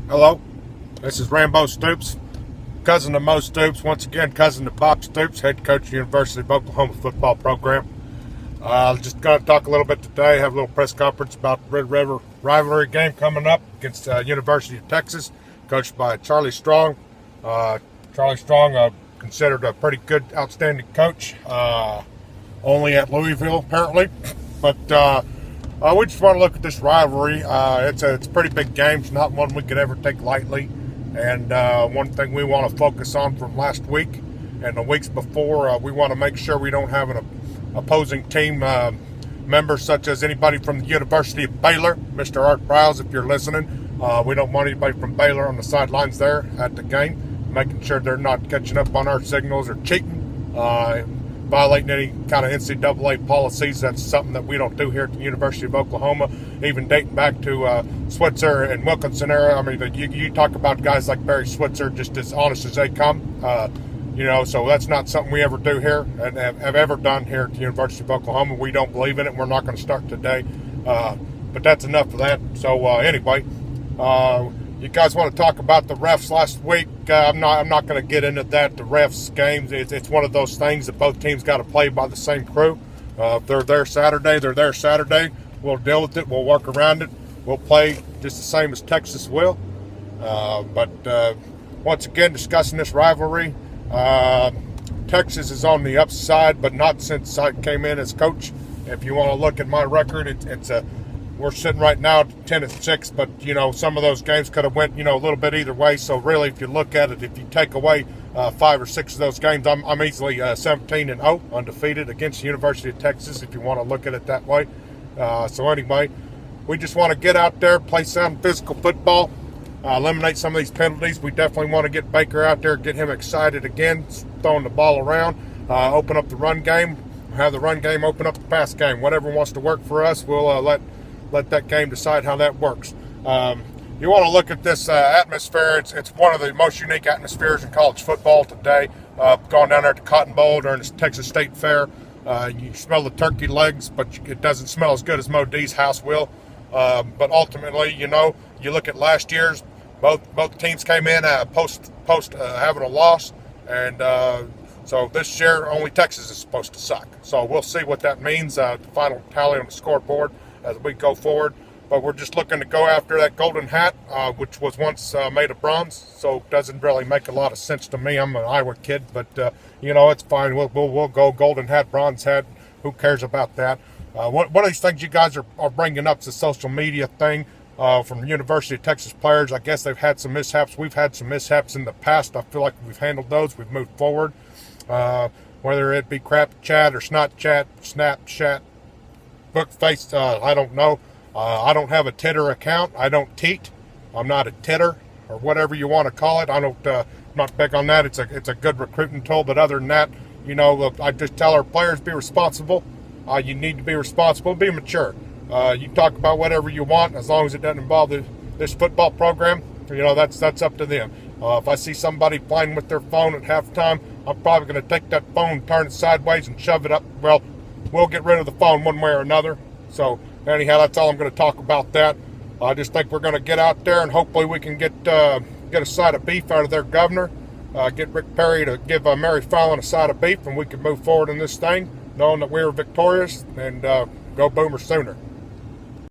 Hello, this is Rambo Stoops, cousin of Mo Stoops, once again cousin of Bob Stoops, head coach of the University of Oklahoma football program. Just going to talk a little bit today, have a little press conference about the Red River Rivalry game coming up against University of Texas, coached by Charlie Strong. Charlie Strong, considered a pretty good, outstanding coach, only at Louisville apparently, but we just want to look at this rivalry. It's a pretty big game. It's not one we could ever take lightly. And one thing we want to focus on from last week and the weeks before, we want to make sure we don't have an opposing team member such as anybody from the University of Baylor. Mr. Art Browse, if you're listening, we don't want anybody from Baylor on the sidelines there at the game, making sure they're not catching up on our signals or cheating. Violating any kind of NCAA policies. That's something that we don't do here at the University of Oklahoma, even dating back to Switzer and Wilkinson era. I mean, you talk about guys like Barry Switzer, just as honest as they come. So that's not something we ever do here and have ever done here at the University of Oklahoma. We don't believe in it. We're not going to start today. But that's enough of that. So anyway, you guys want to talk about the refs last week? I'm not going to get into that. The refs games, it's one of those things that both teams got to play by the same crew. If they're there Saturday, they're there Saturday. We'll deal with it. We'll work around it. We'll play just the same as Texas will. But once again, discussing this rivalry, Texas is on the upside, but not since I came in as coach. If you want to look at my record, we're sitting right now at 10-6, but some of those games could have went a little bit either way. So really, if you look at it, if you take away 5 or 6 of those games, I'm easily 17-0, undefeated against the University of Texas. If you want to look at it that way. So anyway, we just want to get out there, play sound physical football, eliminate some of these penalties. We definitely want to get Baker out there, get him excited again, throwing the ball around, open up the run game, have the run game open up the pass game. Whatever wants to work for us, we'll let that game decide how that works. You want to look at this atmosphere. It's one of the most unique atmospheres in college football today. Going down there at the Cotton Bowl during the Texas State Fair, you smell the turkey legs, but it doesn't smell as good as Mo D's house will. But ultimately, you look at last year's, both teams came in post having a loss, and so this year only Texas is supposed to suck. So we'll see what that means. The final tally on the scoreboard as we go forward, but we're just looking to go after that golden hat, which was once made of bronze, so it doesn't really make a lot of sense to me. I'm an Iowa kid, but it's fine. We'll go golden hat, bronze hat. Who cares about that? One of these things you guys are bringing up is the social media thing from the University of Texas players. I guess they've had some mishaps. We've had some mishaps in the past. I feel like we've handled those. We've moved forward, whether it be crap chat or snot chat, Snapchat, book face, I don't know. I don't have a Titter account. I don't teat. I'm not a titter or whatever you want to call it. I'm not big on that. It's a good recruiting tool, but other than that, I just tell our players, be responsible. You need to be responsible, be mature. You talk about whatever you want as long as it doesn't involve this football program. That's up to them. If I see somebody playing with their phone at halftime, I'm probably going to take that phone, turn it sideways, and shove it up. Well, we'll get rid of the phone one way or another. So anyhow, that's all I'm going to talk about that. I just think we're going to get out there and hopefully we can get a side of beef out of their governor. Get Rick Perry to give Mary Fallon a side of beef, and we can move forward in this thing, knowing that we were victorious, and go Boomer sooner.